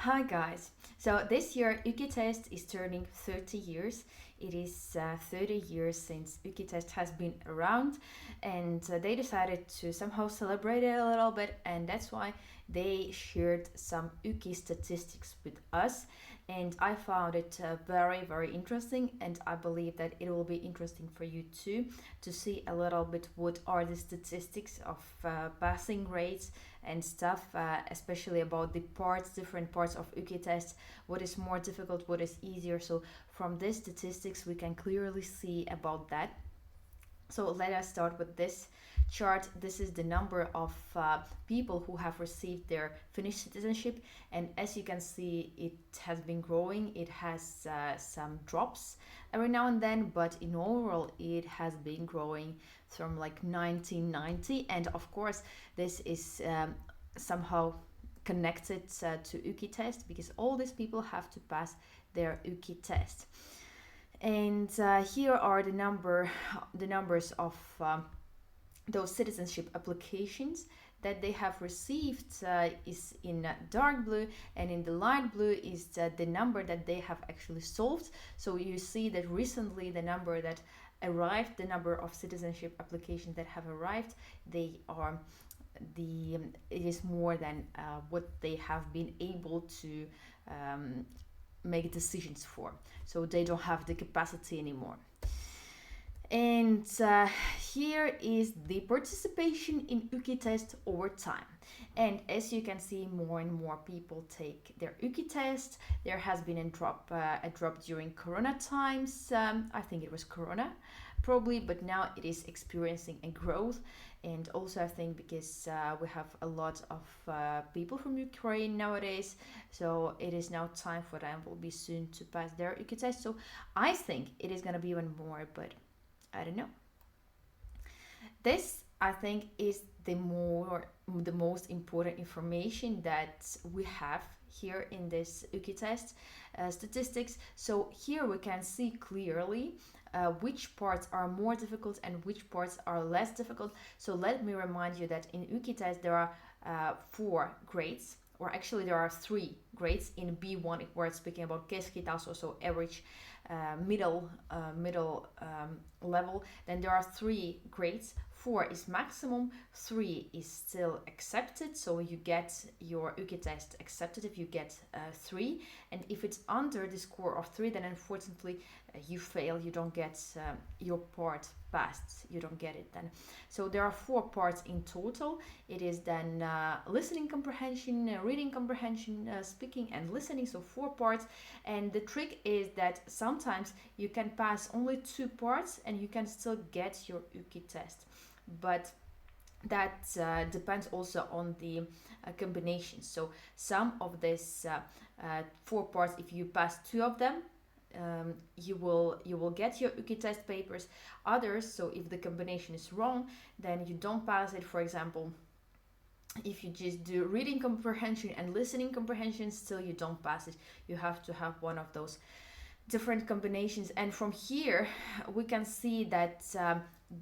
Hi guys. So this year YKI is turning 30 years. It is 30 years since YKI has been around, and they decided to somehow celebrate it a little bit, and that's why they shared some YKI statistics with us. And I found it very interesting, and I believe that it will be interesting for you too to see a little bit what are the statistics of passing rates and stuff, especially about the different parts of YKI, what is more difficult, what is easier. So from these statistics, we can clearly see about that. So let us start with this chart. This is the number of people who have received their Finnish citizenship, and as you can see, it has been growing. It has some drops every now and then, but in overall, it has been growing from like 1990, and of course, this is somehow connected to UKI test because all these people have to pass their UKI test. And here are the numbers of those citizenship applications that they have received is in dark blue, and in the light blue is the number that they have actually solved. So you see that recently the number that arrived, the number of citizenship applications that have arrived, they are it is more than what they have been able to make decisions for. So they don't have the capacity anymore. And here is the participation in UKI test over time. And as you can see, more and more people take their UKI test. There has been a drop during Corona times. I think it was Corona, probably, but now it is experiencing a growth. And also, I think because we have a lot of people from Ukraine nowadays, so it is now time for them will be soon to pass their UKI test. So I think it is gonna be even more, but I don't know. This, I think, is the most important information that we have here in this UKI test statistics. So here we can see clearly which parts are more difficult and which parts are less difficult. So let me remind you that in UKI test there are 4 grades, or actually there are 3 grades in B1 if we're speaking about keskitaso, so average, middle level. Then there are 3 grades. 4 is maximum, 3 is still accepted, so you get your UKI test accepted if you get 3, and if it's under the score of 3, then unfortunately you fail, you don't get your part passed, you don't get it then. So there are 4 parts in total. It is then listening comprehension, reading comprehension, speaking and listening, so 4 parts. And the trick is that sometimes you can pass only 2 parts and you can still get your UKI test, but that depends also on the combinations. So some of these 4 parts, if you pass 2 of them, you will get your UKI test papers. Others, so if the combination is wrong, then you don't pass it. For example, if you just do reading comprehension and listening comprehension, still you don't pass it. You have to have one of those different combinations. And from here we can see that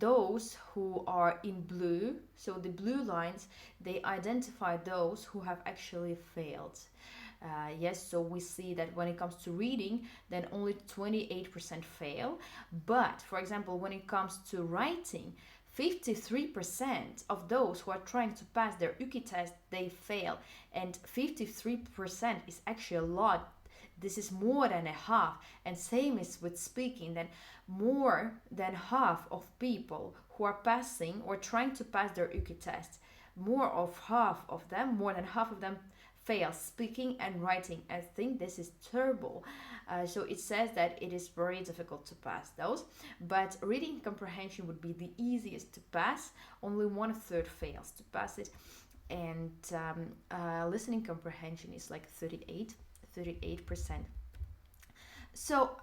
those who are in blue, so the blue lines, they identify those who have actually failed. Yes, so we see that when it comes to reading, then only 28% fail. But for example, when it comes to writing, 53% of those who are trying to pass their UKI test, they fail. And 53% is actually a lot. This is more than a half. And same is with speaking, then more than half of people who are passing or trying to pass their UKI test, more than half of them fail speaking and writing. I think this is terrible. So it says that it is very difficult to pass those, but reading comprehension would be the easiest to pass. Only 1/3 fails to pass it, and listening comprehension is like 38%.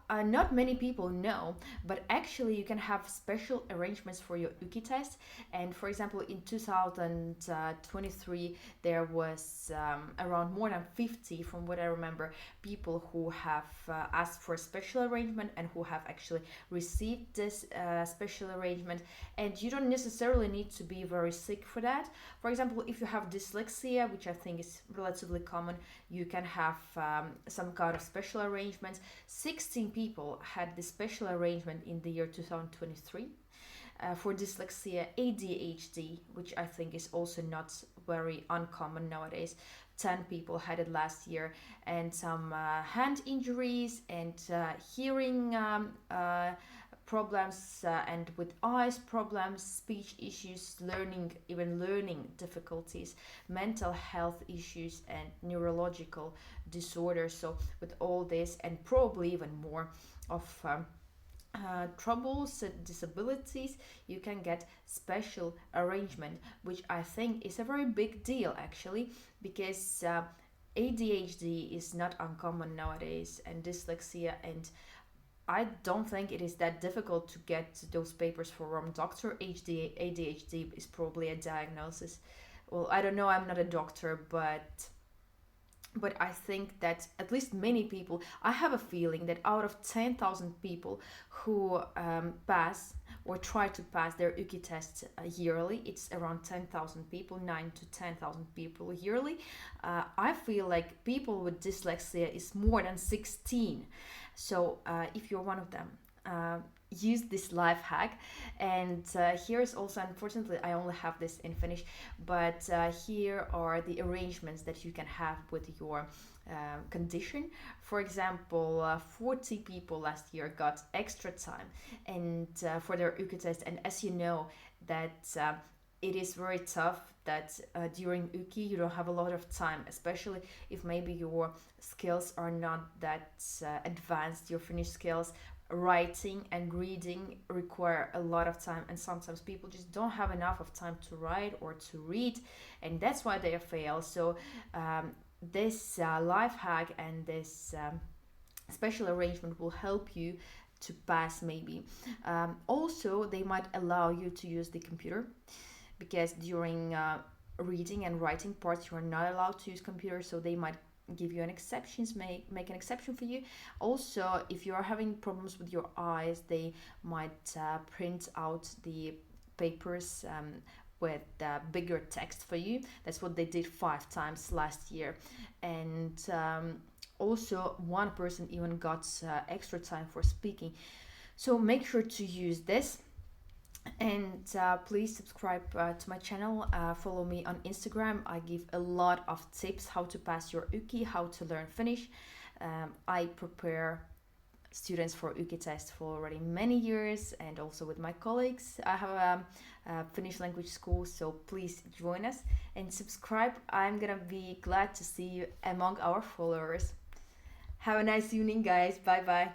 Not many people know, but actually you can have special arrangements for your UKI test. And for example, in 2023, there was around more than 50, from what I remember, people who have asked for a special arrangement and who have actually received this special arrangement. And you don't necessarily need to be very sick for that. For example, if you have dyslexia, which I think is relatively common, you can have some kind of special arrangements. 16 people had this special arrangement in the year 2023. For dyslexia, ADHD, which I think is also not very uncommon nowadays. 10 people had it last year, and some hand injuries and hearing problems and with eyes problems, speech issues, learning difficulties, mental health issues, and neurological disorders. So with all this and probably even more of troubles and disabilities, you can get special arrangement, which I think is a very big deal actually, because ADHD is not uncommon nowadays, and dyslexia, and I don't think it is that difficult to get those papers from doctor. ADHD is probably a diagnosis. Well, I don't know, I'm not a doctor, but I think that at least many people, I have a feeling that out of 10,000 people who pass or try to pass their UKI tests yearly, it's around 10,000 people, 9 to 10,000 people yearly. I feel like people with dyslexia is more than 16. So if you're one of them, use this life hack. And here's also, unfortunately I only have this in Finnish, but here are the arrangements that you can have with your condition. For example, 40 people last year got extra time and for their UKI test. And as you know that it is very tough that during UKI you don't have a lot of time, especially if maybe your skills are not that advanced. Your Finnish skills, writing and reading, require a lot of time, and sometimes people just don't have enough of time to write or to read, and that's why they fail. So this life hack and this special arrangement will help you to pass maybe. Also, they might allow you to use the computer, because during reading and writing parts you are not allowed to use computers, so they might give you an exceptions, make an exception for you. Also, if you are having problems with your eyes, they might print out the papers with bigger text for you. That's what they did 5 times last year. And also one person even got extra time for speaking. So make sure to use this. And please subscribe to my channel, follow me on Instagram. I give a lot of tips how to pass your UKI, how to learn Finnish. I prepare students for UKI tests for already many years, and also with my colleagues. I have a Finnish language school, so please join us and subscribe. I'm gonna be glad to see you among our followers. Have a nice evening, guys. Bye bye.